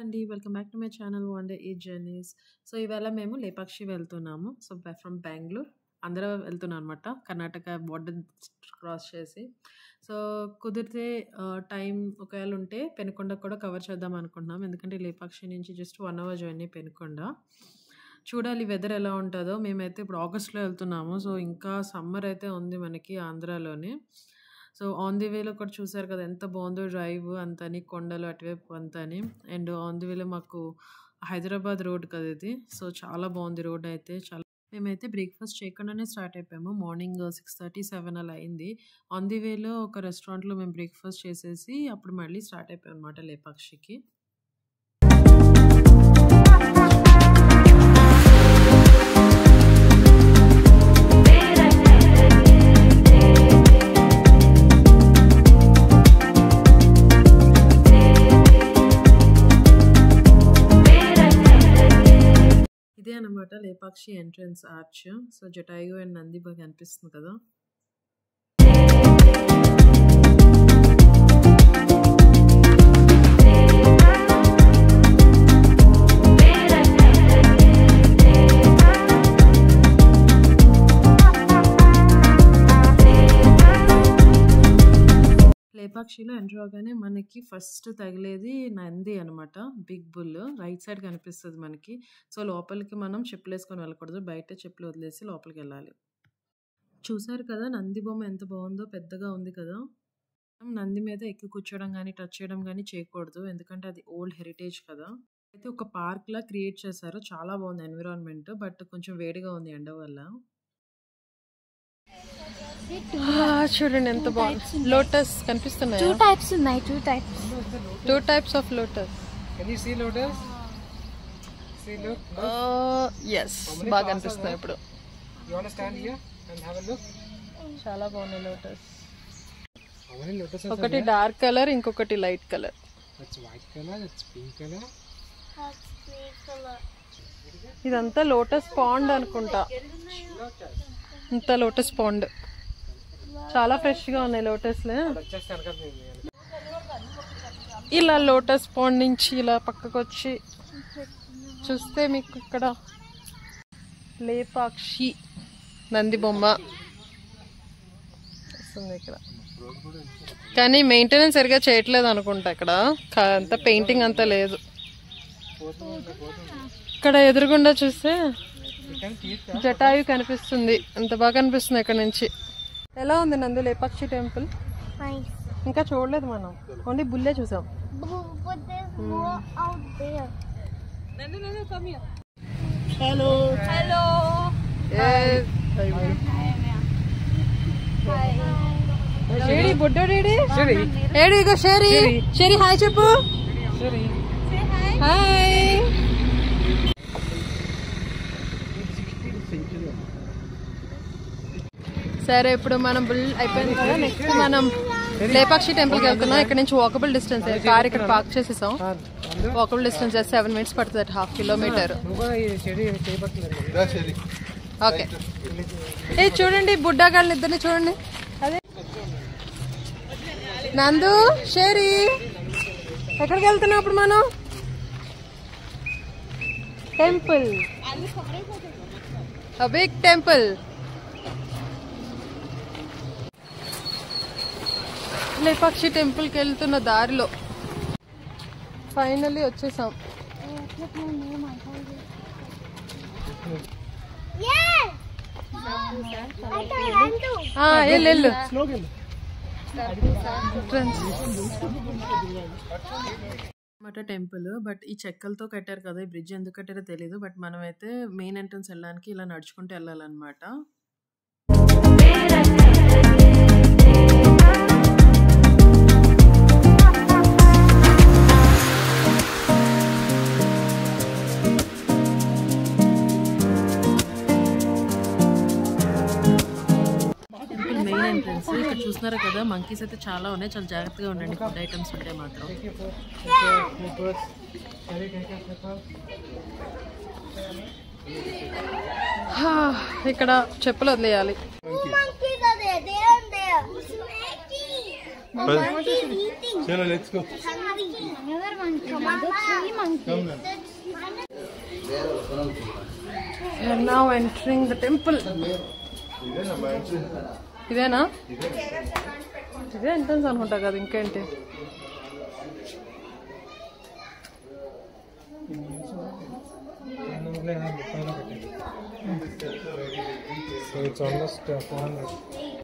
అండి. Welcome back to my channel one day eat journeys. So ఇవాళ మేము లేపాక్షి వెళ్తున్నాము. సో ఫ్రమ్ బెంగుళూరు ఆంధ్ర వెళ్తున్నాం అనమాట. కర్ణాటక బోర్డర్ క్రాస్ చేసి. సో కుదిరితే టైం ఒకవేళ ఉంటే పెనుకొండ కూడా కవర్ చేద్దాం అనుకుంటున్నాం. ఎందుకంటే లేపాక్షి నుంచి జస్ట్ 1 అవర్ జర్నీ పెనుకొండ. చూడాలి వెదర్ ఎలా ఉంటుందో. మేమైతే ఇప్పుడు ఆగస్ట్లో వెళ్తున్నాము. సో ఇంకా సమ్మర్ అయితే ఉంది మనకి ఆంధ్రాలోనే. సో ఆన్ ది వేలో కూడా చూసారు కదా ఎంత బాగుందో డ్రైవ్ అంతని, కొండలు అటువైపు అంతని. అండ్ ఆన్ ది వేలో మాకు హైదరాబాద్ రోడ్ కదా ఇది. సో చాలా బాగుంది రోడ్ అయితే. మేమైతే బ్రేక్ఫాస్ట్ చేయకుండానే స్టార్ట్ అయిపోయాము. మార్నింగ్ 6:30, 7 అలా అయింది. ఆన్ ది వేలో ఒక రెస్టారెంట్లో మేము బ్రేక్ఫాస్ట్ చేసేసి అప్పుడు మళ్ళీ స్టార్ట్ అయిపోయాం అనమాట లేపాక్షికి. ఇదే అనమాట Lepakshi entrance arch. So Jatayu and Nandi బాగా కనిపిస్తుంది కదా. లేపాక్షిలో ఎంటర్ అవగానే మనకి ఫస్ట్ తగిలేది నంది అనమాట. బిగ్ బుల్ రైట్ సైడ్ కనిపిస్తుంది మనకి. సో లోపలికి మనం చెప్పులు వేసుకొని వెళ్ళకూడదు, బయట చెప్పులు వదిలేసి లోపలికి వెళ్ళాలి. చూసారు కదా నంది బొమ్మ ఎంత బాగుందో, పెద్దగా ఉంది కదా. నంది మీద ఎక్కి కూర్చోవడం కానీ టచ్ చేయడం కానీ చేయకూడదు, ఎందుకంటే అది ఓల్డ్ హెరిటేజ్ కదా. అయితే ఒక పార్క్ లా క్రియేట్ చేశారు, చాలా బాగుంది ఎన్విరాన్మెంట్. బట్ కొంచెం వేడిగా ఉంది ఎండ వల్ల. చూడండి ఎంత బాగుంది. లోటస్ కనిపిస్తున్నాయి. Two types of lotus. yes బాగా కనిపిస్తున్నాయి ఇప్పుడు. చాలా బాగున్నాయి లోటస్. ఒకటి డార్క్ కలర్, ఇంకొకటి లైట్ కలర్. ఇదంతా లోటస్ పాండ్ అనుకుంటా. ఇంత లోటస్ పాండ్ చాలా ఫ్రెష్ గా ఉన్నాయి లోటస్లే. ఇలా లోటస్ పాండ్ నుంచి ఇలా పక్కకు వచ్చి చూస్తే మీకు ఇక్కడ లేపాక్షి నంది బొమ్మ వస్తుంది ఇక్కడ. కానీ మెయింటెనెన్స్ సరిగా చేయట్లేదు అనుకుంటా. ఇక్కడ అంత పెయింటింగ్ అంతా లేదు. ఇక్కడ ఎదురుగుండా చూస్తే జటాయు కనిపిస్తుంది. ఎంత బాగా కనిపిస్తుంది ఇక్కడ నుంచి. ఎలా ఉంది నంది లేపాక్షి టెంపుల్? ఇంకా చూడలేదు మనం, ఓన్లీ బుల్లే చూసాం. హలో హలో షేరి బుడ్డోడేడి ఏడి ఇగో షేరి షేరి హాయ్ చెప్పు. హాయ్. సరే ఇప్పుడు మనం బుల్ అయిపోయింది కదా. నెక్స్ట్ మనం లేపాక్షి టెంపుల్కి వెళ్తున్నాం. ఇక్కడ నుంచి వాకబుల్ డిస్టెన్స్. కార్ ఇక్కడ పార్క్ చేసేసాం. వాకబుల్ డిస్టెన్స్ 7 minutes పడుతుంది, 1/2 kilometer. ఓకే. ఏ చూడండి బుడ్డాగాళ్ళని ఇద్దరిని చూడండి. అదే నందు షేరి ఎక్కడికి వెళ్తున్నాం ఇప్పుడు మనం? Temple, big temple. లేపాక్షి టెంపుల్కి వెళ్తున్న దారిలో ఫైనల్లీ వచ్చేసాం. వెళ్ళు టెంపుల్. బట్ ఈ చెక్కలతో కట్టారు కదా, ఈ బ్రిడ్జ్ ఎందుకు కట్టారో తెలీదు. బట్ మనమైతే మెయిన్ ఎంట్రన్స్ వెళ్ళడానికి ఇలా నడుచుకుంటూ వెళ్ళాలన్నమాట. మెయిన్ ఎంట్రన్స్ ఇక్కడ చూస్తున్నారు కదా. మంకీస్ అయితే చాలా ఉన్నాయి, చాలా జాగ్రత్తగా ఉండండి ఫుడ్ ఐటమ్స్ ఉంటాయి మాత్రం. ఇక్కడ చెప్పులు వదిలేయాలి. Chalo, let's go. Another monkey. The three monkeys. We are now entering the temple. ఇదేనా? ఇదే ఎంట్రన్స్ అనుకుంటా కదా, ఇంకేంటి?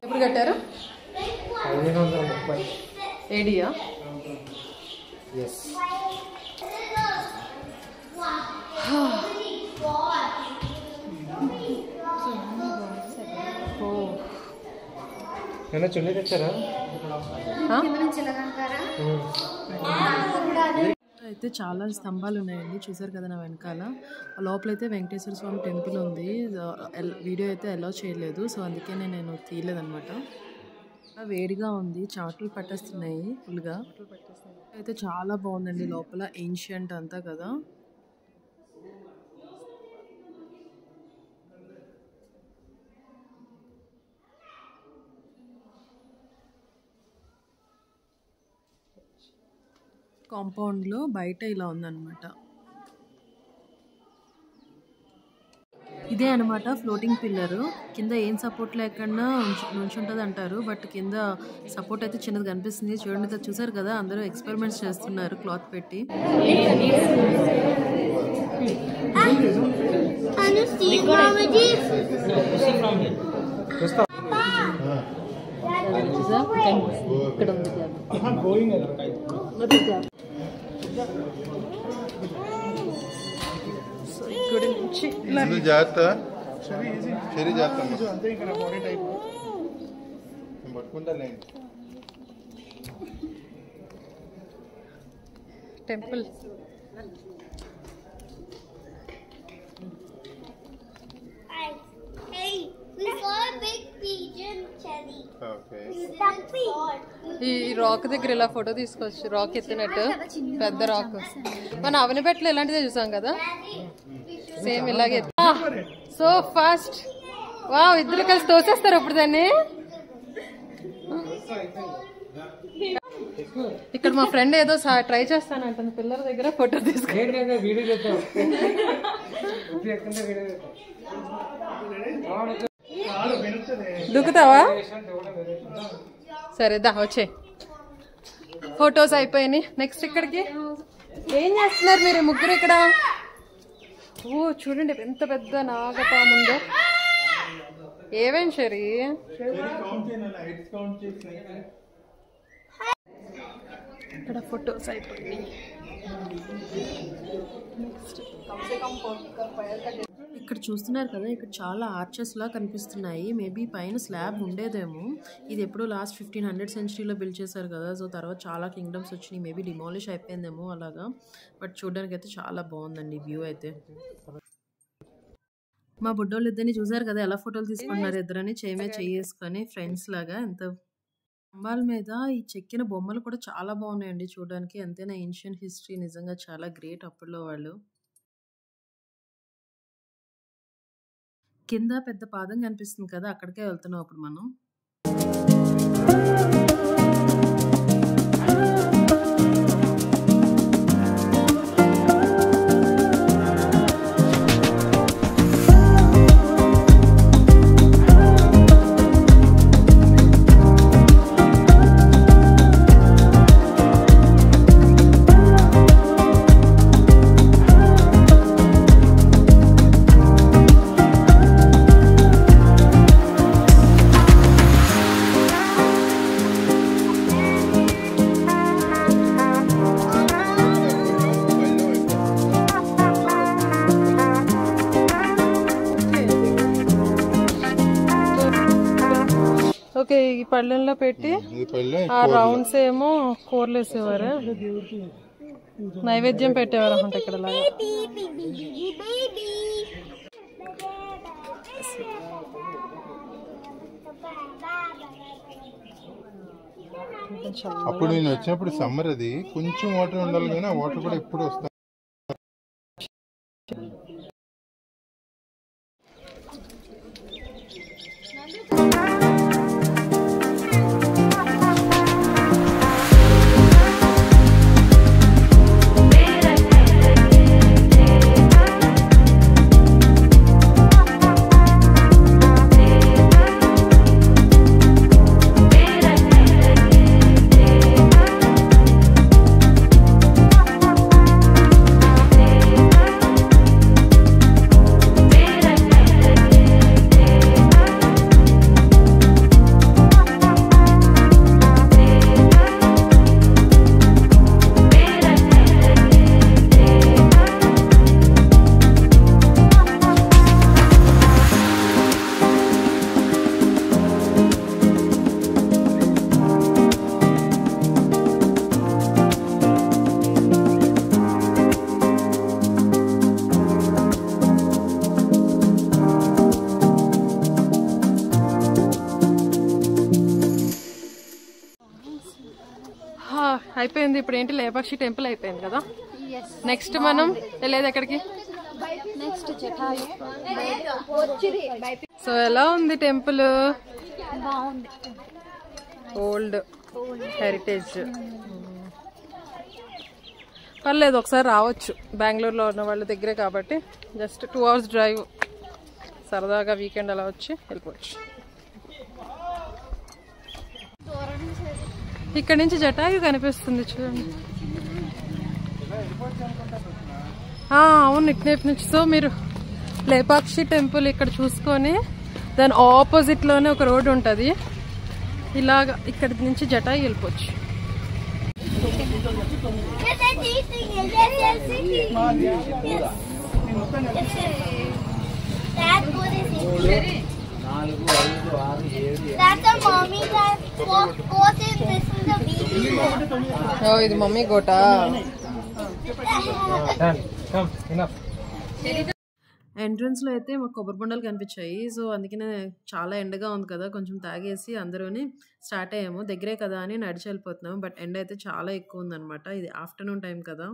ఎప్పుడు కట్టారు? 1530 ఏడియా? నేను చున్నీ తెచ్చారా? అయితే చాలా స్తంభాలు ఉన్నాయండి, చూసారు కదా నా వెనకాల. లోపలైతే వెంకటేశ్వర స్వామి టెంపుల్ ఉంది. వీడియో అయితే అలౌ చేయలేదు, సో అందుకే నేను తీయలేదన్నమాట. వేడిగా ఉంది, చాట్లు పట్టేస్తున్నాయి ఫుల్గా. అయితే చాలా బాగుందండి లోపల, ఏన్షియంట్ అంతా కదా. కాంపౌండ్లో బయట ఇలా ఉందన్నమాట. ఇదే అనమాట ఫ్లోటింగ్ పిల్లర్. కింద ఏం సపోర్ట్ లేకుండా నుంచుంటుంది అంటారు, బట్ కింద సపోర్ట్ అయితే చిన్నది కనిపిస్తుంది. చూడండి, చూసారు కదా, అందరూ ఎక్స్పెరిమెంట్స్ చేస్తున్నారు క్లాత్ పెట్టి. ఇక్కడ ఉంది టెంపుల్. ఈ రాక్ దగ్గర ఇలా ఫోటో తీసుకోవచ్చు, రాక్ ఎత్తినట్టు పెద్ద రాక్. మన అవనిపెట్టలో ఇలాంటిదే చూసాం కదా, సేమ్ ఇలాగే. సో ఫాస్ట్, వావ్, ఇద్దరు కలిసి తోసేస్తారు ఇప్పుడు దాన్ని. ఇక్కడ మా ఫ్రెండ్ ఏదో ట్రై చేస్తానంటుంది పిల్లల దగ్గర, ఫోటో తీసుకుంటా. దూకుతావా? సరే దా, వచ్చే. ఫొటోస్ అయిపోయినాయి, నెక్స్ట్ ఇక్కడికి. ఏం చేస్తున్నారు మీరు ముగ్గురు ఇక్కడ? ఓ చూడండి ఎంత పెద్ద నాగపాము ఉందో. ఏవేం షరీ, ఇక్కడ ఫొటోస్ అయిపోయినాయి. ఇక్కడ చూస్తున్నారు కదా, ఇక్కడ చాలా ఆర్చెస్ లా కనిపిస్తున్నాయి. మేబీ పైన స్లాబ్ ఉండేదేమో. ఇది ఎప్పుడో లాస్ట్ 1500 సెంచరీలో బిల్డ్ చేశారు కదా, సో తర్వాత చాలా కింగ్డమ్స్ వచ్చినాయి, మేబీ డిమాలిష్ అయిపోయిందేమో అలాగా. బట్ చూడడానికి అయితే చాలా బాగుందండి వ్యూ అయితే. మా బుడ్డోళ్ళు ఇద్దరిని చూసారు కదా ఎలా ఫోటోలు తీసుకుంటున్నారు, ఇద్దరని చేసుకొని ఫ్రెండ్స్ లాగా. ఎంత స్తంభాల మీద ఈ చెక్కిన బొమ్మలు కూడా చాలా బాగున్నాయండి చూడడానికి. అంతేనా, ఏన్షియంట్ హిస్టరీ నిజంగా చాలా గ్రేట్ అప్పట్లో వాళ్ళు. కింద పెద్ద పాదం కనిపిస్తుంది కదా, అక్కడికే వెళ్తున్నాం అప్పుడు మనం. ఓకే, ఈ పళ్ళెంలో పెట్టి ఆ రౌండ్స్ ఏమో కూరలు వేసేవారు, నైవేద్యం పెట్టేవారు అనమాట ఇక్కడ లాగా. అప్పుడు నేను వచ్చినప్పుడు సమ్మర్, అది కొంచెం వాటర్ ఉండాలి కానీ ఆ వాటర్ కూడా ఎప్పుడు వస్తాయి. అయిపోయింది. ఇప్పుడు ఏంటి లేపాక్షి టెంపుల్ అయిపోయింది కదా. నెక్స్ట్ మనం వెళ్ళేది ఎక్కడికి? నెక్స్ట్ జటాయు. సో ఎలా ఉంది టెంపుల్? బాగుంది. Old heritage. పర్లేదు, ఒకసారి రావచ్చు. బెంగళూరులో ఉన్న వాళ్ళ దగ్గరే కాబట్టి జస్ట్ 2 hours డ్రైవ్. సరదాగా వీకెండ్ అలా వచ్చి వెళ్ళిపోవచ్చు. ఇక్కడ నుంచి జటాయు కనిపిస్తుంది చూడండి. అవును, ఇటువైపు నుంచి. సో మీరు లేపాక్షి టెంపుల్ ఇక్కడ చూసుకొని దాని ఆపోజిట్లోనే ఒక రోడ్ ఉంటుంది. ఇలాగా ఇక్కడ నుంచి జటాయు వెళ్ళిపోవచ్చు. ఇది మమ్మీ గోట. ఎంట్రన్స్ లో అయితే మాకు కొబ్బరి బొండాలు కనిపించాయి. సో అందుకనే చాలా ఎండగా ఉంది కదా, కొంచెం తాగేసి అందరూని స్టార్ట్ అయ్యాము. దగ్గరే కదా అని నడిచి వెళ్ళిపోతున్నాము. బట్ ఎండ అయితే చాలా ఎక్కువ ఉందన్నమాట. ఇది ఆఫ్టర్నూన్ టైం కదా.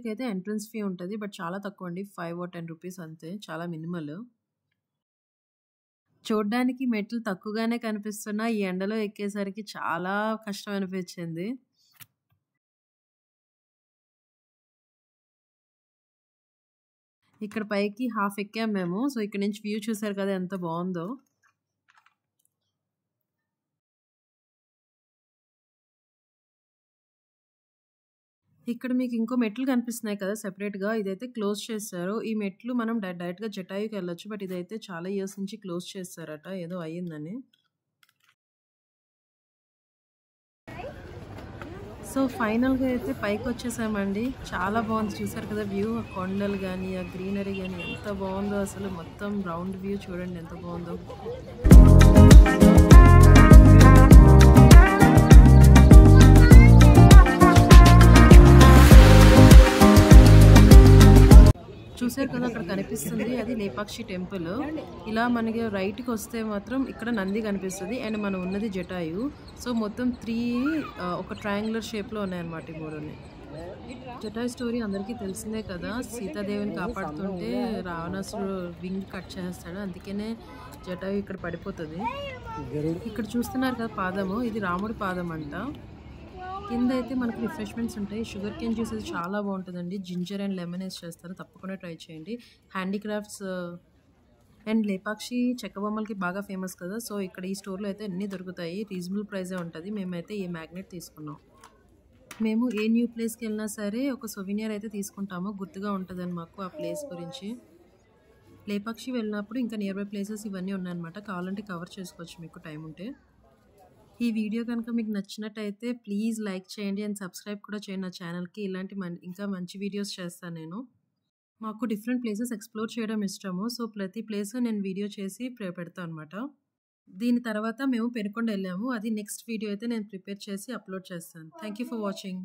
అయితే ఎంట్రన్స్ ఫీ ఉంటుంది. బట్ చాలా తక్కువ అండి, 5 or 10 రూపీస్ అంతే. చాలా మినిమల్. చూడ్డానికి మెట్లు తక్కువగానే కనిపిస్తున్నా ఈ ఎండలో ఎక్కేసరికి చాలా కష్టం అనిపించింది. ఇక్కడ పైకి హాఫ్ ఎక్కాం మేము. సో ఇక్కడ నుంచి వ్యూ చూసారు కదా ఎంత బాగుందో. ఇక్కడ మీకు ఇంకో మెట్లు కనిపిస్తున్నాయి కదా సెపరేట్గా, ఇదైతే క్లోజ్ చేస్తారు. ఈ మెట్లు మనం డైరెక్ట్గా జటాయుకి వెళ్ళొచ్చు. బట్ ఇదైతే చాలా ఇయర్స్ నుంచి క్లోజ్ చేస్తారట, ఏదో అయ్యిందని. సో ఫైనల్గా అయితే పైకి వచ్చేసామండి. చాలా బాగుంది, చూసారు కదా వ్యూ. ఆ కొండలు కానీ ఆ గ్రీనరీ కానీ ఎంత బాగుందో అసలు. మొత్తం రౌండ్ వ్యూ చూడండి ఎంత బాగుందో. చూసారు కదా అక్కడ కనిపిస్తుంది, అది లేపాక్షి టెంపుల్. ఇలా మనకి రైట్కి వస్తే మాత్రం ఇక్కడ నంది కనిపిస్తుంది అండ్ మనం ఉన్నది జటాయు. సో మొత్తం 3 ఒక ట్రయాంగులర్ షేప్లో ఉన్నాయన్నమాట ఈ 3. జటాయు స్టోరీ అందరికీ తెలిసిందే కదా. సీతాదేవిని కాపాడుతుంటే రావణాసుడు వింగ్ కట్ చేస్తాడు, అందుకనే జటాయు ఇక్కడ పడిపోతుంది. ఇక్కడ చూస్తున్నారు కదా పాదము, ఇది రాముడి పాదం అంట. కింద అయితే మనకు రిఫ్రెష్మెంట్స్ ఉంటాయి. షుగర్ కేన్ జ్యూస్ అయితే చాలా బాగుంటుందండి. జింజర్ అండ్ లెమన్ వేసి చేస్తారు, తప్పకుండా ట్రై చేయండి. హ్యాండీక్రాఫ్ట్స్ అండ్ లేపాక్షి చెక్క బొమ్మలకి బాగా ఫేమస్ కదా. సో ఇక్కడ ఈ స్టోర్లో అయితే అన్నీ దొరుకుతాయి, రీజనబుల్ ప్రైజే ఉంటుంది. మేమైతే ఈ మ్యాగ్నెట్ తీసుకున్నాం. మేము ఏ న్యూ ప్లేస్కి వెళ్ళినా సరే ఒక సొవినియర్ అయితే తీసుకుంటాము, గుర్తుగా ఉంటుందని మాకు ఆ ప్లేస్ గురించి. లేపాక్షి వెళ్ళినప్పుడు ఇంకా నియర్ బై ప్లేసెస్ ఇవన్నీ ఉన్నాయన్నమాట, కావాలంటే కవర్ చేసుకోవచ్చు మీకు టైం ఉంటే. ఈ వీడియో కనుక మీకు నచ్చినట్టయితే ప్లీజ్ లైక్ చేయండి అండ్ సబ్స్క్రైబ్ కూడా చేయండి నా ఛానల్కి. ఇలాంటి ఇంకా మంచి వీడియోస్ చేస్తాను నేను. మాకు డిఫరెంట్ ప్లేసెస్ ఎక్స్ప్లోర్ చేయడం ఇష్టము. సో ప్రతి ప్లేస్ నేను వీడియో చేసి పెడతాను అనమాట. దీని తర్వాత మేము పెనుకొండ వెళ్ళాము, అది నెక్స్ట్ వీడియో అయితే నేను ప్రిపేర్ చేసి అప్లోడ్ చేస్తాను. Thank you for watching.